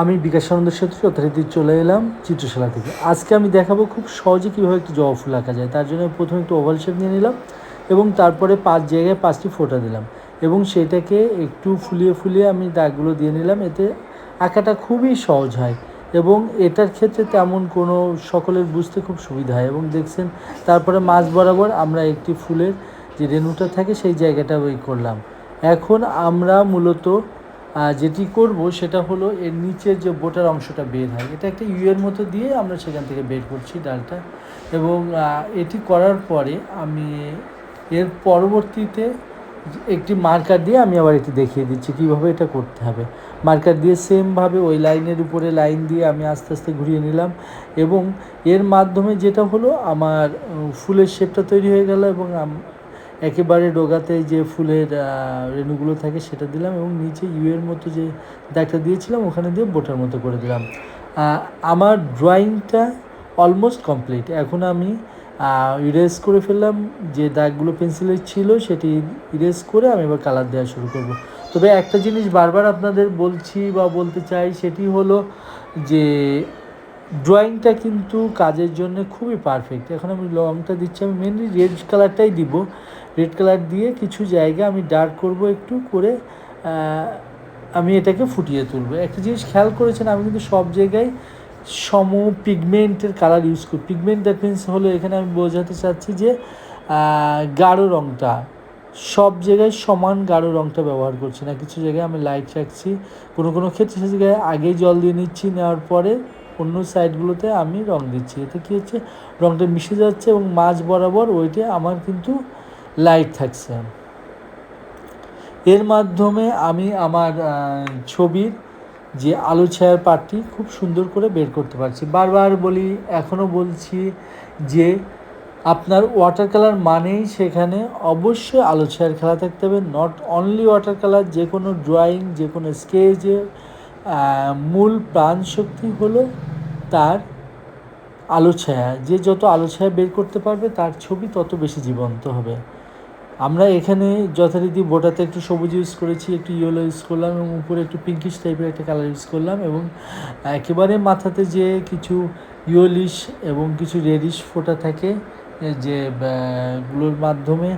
আমি বিকাশানন্দের সাথে যথারীতি চলে এলাম চিত্রশালা থেকে। আজকে আমি দেখাবো খুব সহজে কীভাবে একটি জবা ফুল আঁকা যায়। তার জন্য প্রথমে একটু ওভাল শেপ নিয়ে নিলাম এবং তারপরে 5 জায়গায় 5টি ফোঁটা দিলাম এবং সেটাকে একটু ফুলিয়ে ফুলিয়ে আমি দাগগুলো দিয়ে নিলাম। এতে আঁকাটা খুবই সহজ হয় এবং এটার ক্ষেত্রে তেমন কোনো সকলের বুঝতে খুব সুবিধা হয়। এবং দেখছেন তারপরে মাঝ বরাবর আমরা একটি ফুলের যে রেণুটা থাকে সেই জায়গাটা ওই করলাম। এখন আমরা মূলত যেটি করব সেটা হলো এর নিচের যে বোটার অংশটা বের হয়, এটা একটা ইউয়ের মতো দিয়ে আমরা সেখান থেকে বের করছি ডালটা। এবং এটি করার পরে আমি এর পরবর্তীতে একটি মার্কার দিয়ে আমি আবার এটি দেখিয়ে দিচ্ছি কীভাবে এটা করতে হবে। মার্কার দিয়ে সেমভাবে ওই লাইনের উপরে লাইন দিয়ে আমি আস্তে আস্তে ঘুরিয়ে নিলাম এবং এর মাধ্যমে যেটা হলো আমার ফুলের শেপটা তৈরি হয়ে গেল এবং একেবারে ডোগাতে যে ফুলের রেণুগুলো থাকে সেটা দিলাম এবং নিচে ইউয়ের মতো যে দাগটা দিয়েছিলাম ওখানে দিয়ে বোটার মতো করে দিলাম। আমার ড্রয়িংটা অলমোস্ট কমপ্লিট। এখন আমি ইরেজ করে ফেললাম, যে দাগগুলো পেন্সিলের ছিল সেটি ইরেজ করে আমি এবার কালার দেওয়া শুরু করব। তবে একটা জিনিস বারবার আপনাদের বলছি বা বলতে চাই, সেটি হলো যে ড্রয়িংটা কিন্তু কাজের জন্য খুবই পারফেক্ট। এখন আমি রংটা দিচ্ছি, আমি মেনলি রেড কালারটাই দিব। রেড কালার দিয়ে কিছু জায়গা আমি ডার্ক করব একটু করে, আমি এটাকে ফুটিয়ে তুলব। একটা জিনিস খেয়াল করেছেন, আমি কিন্তু সব জায়গায় সম পিগমেন্টের কালার ইউজ করি। পিগমেন্ট দ্যাট মিনস হলো, এখানে আমি বোঝাতে চাচ্ছি যে গাঢ় রঙটা সব জায়গায় সমান গাঢ় রঙটা ব্যবহার করছি না, কিছু জায়গায় আমি লাইট রাখছি, কোনো ক্ষেত্রে সে জায়গায় আগেই জল দিয়ে নিচ্ছি, নেওয়ার পরে অন্য সাইডগুলোতে আমি রং দিচ্ছি। এতে কী হচ্ছে, রঙটা মিশে যাচ্ছে এবং মাঝ বরাবর ওইটা আমার কিন্তু লাইট থাকছে। এর মাধ্যমে আমি আমার ছবির যে আলো ছায়ার পার্টটি খুব সুন্দর করে বের করতে পারছি। বারবার বলি, এখনও বলছি যে আপনার ওয়াটার কালার মানেই সেখানে অবশ্যই আলো ছায়ার খেলা থাকতে হবে। নট অনলি ওয়াটার কালার, যে কোনো ড্রয়িং, যে কোনো স্কেচে মূল প্রাণ শক্তি হলো তার আলো ছায়া। যে যত আলো ছায়া বের করতে পারবে তার ছবি তত বেশি জীবন্ত হবে। আমরা এখানে যথারীতি বোটাতে একটু সবুজ ইউজ করেছি, একটু ইয়েলো ইউজ করলাম এবং উপরে একটু পিঙ্কিশ টাইপের একটা কালার ইউজ করলাম এবং একেবারে মাথাতে যে কিছু ইয়েলিশ এবং কিছু রেডিশ ফোঁটা থাকে, যে গুলোর মাধ্যমে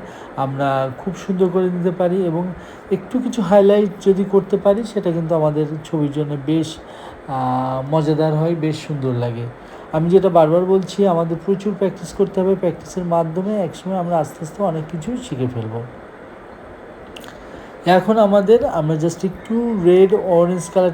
আমরা খুব সুন্দর করে নিতে পারি এবং একটু কিছু হাইলাইট যদি করতে পারি সেটা কিন্তু আমাদের ছবির জন্য বেশ মজাদার হয়, বেশ সুন্দর লাগে। আমি যেটা বারবার বলছি, আমাদের প্রচুর প্র্যাকটিস করতে হবে। প্র্যাকটিসের মাধ্যমে একসময় আমরা আস্তে আস্তে অনেক কিছু শিখে ফেলব। এখন আমরা জাস্ট একটু রেড অরেঞ্জ কালার